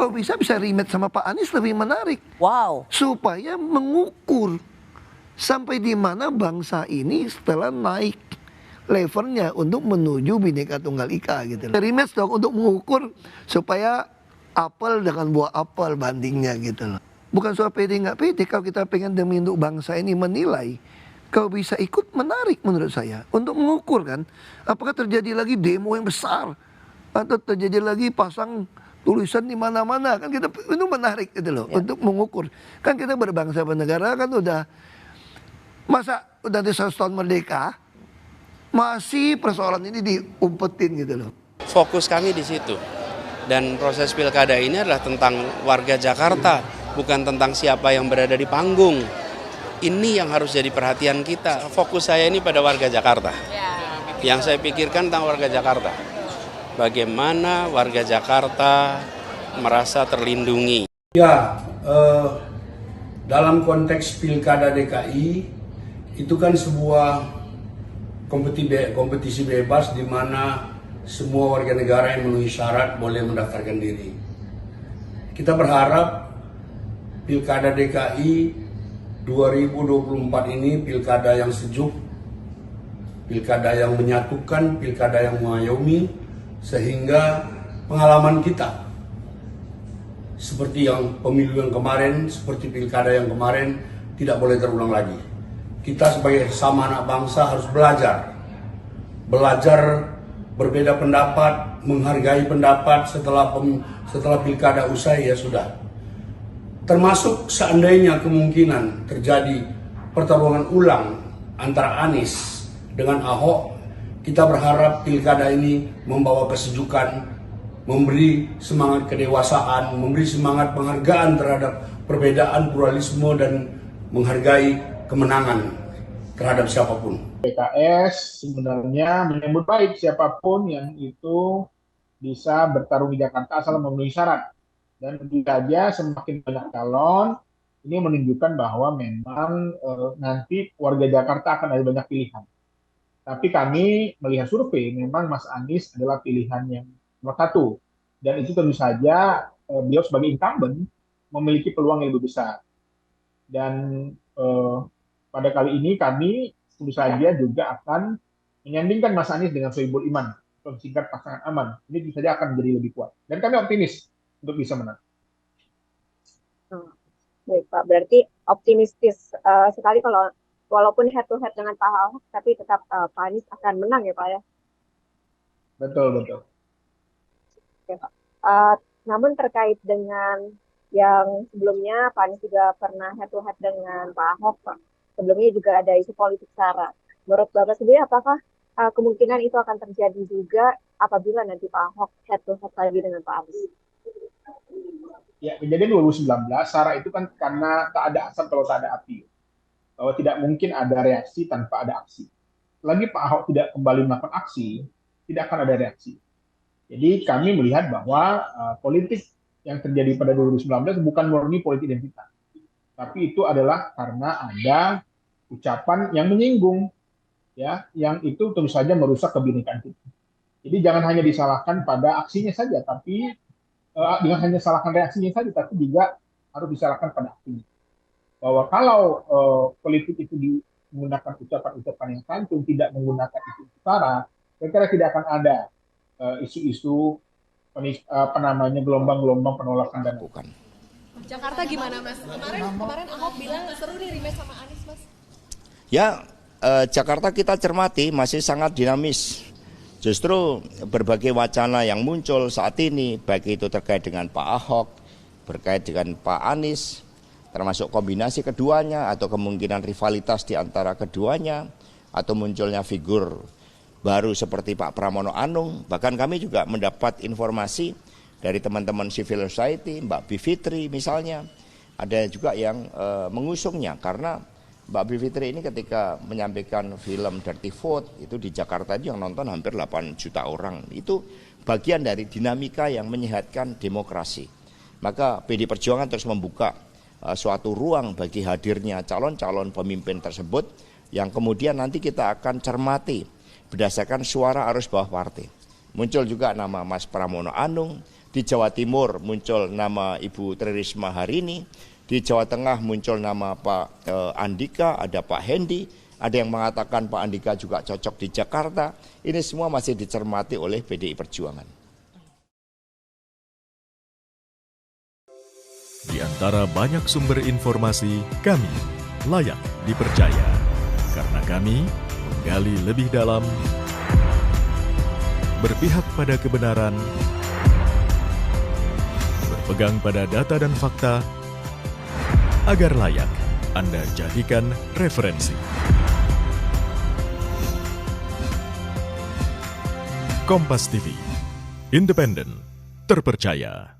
kalau bisa rematch sama Pak Anies lebih menarik. Wow. Supaya mengukur sampai di mana bangsa ini setelah naik levelnya untuk menuju Bhinneka Tunggal Ika gitu. Rematch dong untuk mengukur supaya apel dengan buah apel bandingnya gitu loh. Bukan soal pede nggak pede, kalau kita pengen demi untuk bangsa ini menilai, kalau bisa ikut menarik menurut saya untuk mengukur kan, apakah terjadi lagi demo yang besar atau terjadi lagi pasang tulisan di mana-mana, kan kita itu menarik gitu loh untuk mengukur. Kan kita berbangsa bernegara kan udah masa udah 100 tahun merdeka masih persoalan ini diumpetin gitu loh. Fokus kami di situ. Dan proses pilkada ini adalah tentang warga Jakarta, bukan tentang siapa yang berada di panggung. Ini yang harus jadi perhatian kita. Fokus saya ini pada warga Jakarta. Yang saya pikirkan tentang warga Jakarta. Bagaimana warga Jakarta merasa terlindungi. Ya, dalam konteks pilkada DKI, itu kan sebuah kompetisi bebas di mana semua warga negara yang memenuhi syarat boleh mendaftarkan diri. Kita berharap pilkada DKI 2024 ini pilkada yang sejuk, pilkada yang menyatukan, pilkada yang mengayomi, sehingga pengalaman kita seperti yang pemilu yang kemarin, seperti pilkada yang kemarin tidak boleh terulang lagi. Kita sebagai sama anak bangsa harus belajar berbeda pendapat, menghargai pendapat setelah pilkada usai ya sudah. Termasuk seandainya kemungkinan terjadi pertarungan ulang antara Anies dengan Ahok, kita berharap pilkada ini membawa kesejukan, memberi semangat kedewasaan, memberi semangat penghargaan terhadap perbedaan, pluralisme, dan menghargai kemenangan terhadap siapapun. PKS sebenarnya menyambut baik siapapun yang itu bisa bertarung di Jakarta asal memenuhi syarat. Dan tentu saja semakin banyak calon, ini menunjukkan bahwa memang nanti warga Jakarta akan ada banyak pilihan. Tapi kami melihat survei, memang Mas Anies adalah pilihan yang nomor satu. Dan itu tentu saja beliau sebagai incumbent memiliki peluang yang lebih besar. Dan pada kali ini kami tentu saja juga akan menyandingkan Mas Anies dengan Sohibul Iman, atau singkat pasangan aman. Ini tentu saja akan menjadi lebih kuat. Dan kami optimis untuk bisa menang. Baik Pak, berarti optimistis sekali kalau walaupun head to head dengan Pak Ahok, tapi tetap Pak Anies akan menang ya Pak ya? Betul. Oke, Pak. Namun terkait dengan yang sebelumnya Pak Anies juga pernah head to head dengan Pak Ahok, Pak. Sebelumnya juga ada isu politik sara. Menurut Bapak sendiri, apakah kemungkinan itu akan terjadi juga apabila nanti Pak Ahok head to head lagi dengan Pak Anies? Ya, kejadian 2019, sara itu kan karena tak ada asap kalau tak ada api. Bahwa tidak mungkin ada reaksi tanpa ada aksi. Selagi Pak Ahok tidak kembali melakukan aksi, tidak akan ada reaksi. Jadi kami melihat bahwa politik yang terjadi pada 2019 bukan murni politik identitas. Tapi itu adalah karena ada ucapan yang menyinggung, ya, yang itu tentu saja merusak kebinekaan kita. Jadi jangan hanya disalahkan pada aksinya saja, tapi jangan hanya salahkan reaksinya saja, tapi juga harus disalahkan pada aksinya. Bahwa kalau politik itu menggunakan ucapan-ucapan yang santun, tidak menggunakan isu sara, saya kira tidak akan ada isu-isu gelombang-gelombang penolakan dan bukan. Jakarta gimana Mas? Kemarin Ahok bilang seru nih rematch sama Anies Mas. Ya, Jakarta kita cermati masih sangat dinamis. Justru berbagai wacana yang muncul saat ini, baik itu terkait dengan Pak Ahok, terkait dengan Pak Anies, termasuk kombinasi keduanya atau kemungkinan rivalitas di antara keduanya, atau munculnya figur baru seperti Pak Pramono Anung. Bahkan kami juga mendapat informasi dari teman-teman civil society, Mbak Bivitri misalnya, ada juga yang mengusungnya karena Mbak Bivitri ini ketika menyampaikan film Dirty Vote itu di Jakarta itu yang nonton hampir 8 juta orang. Itu bagian dari dinamika yang menyehatkan demokrasi. Maka PD Perjuangan terus membuka suatu ruang bagi hadirnya calon-calon pemimpin tersebut yang kemudian nanti kita akan cermati berdasarkan suara arus bawah partai. Muncul juga nama Mas Pramono Anung, Di Jawa Timur muncul nama Ibu Tri Risma hari ini, di Jawa Tengah muncul nama Pak Andika, ada Pak Hendi, ada yang mengatakan Pak Andika juga cocok di Jakarta. Ini semua masih dicermati oleh PDI Perjuangan. Di antara banyak sumber informasi, kami layak dipercaya. Karena kami menggali lebih dalam, berpihak pada kebenaran, berpegang pada data dan fakta, agar layak Anda jadikan referensi. Kompas TV, independen, terpercaya.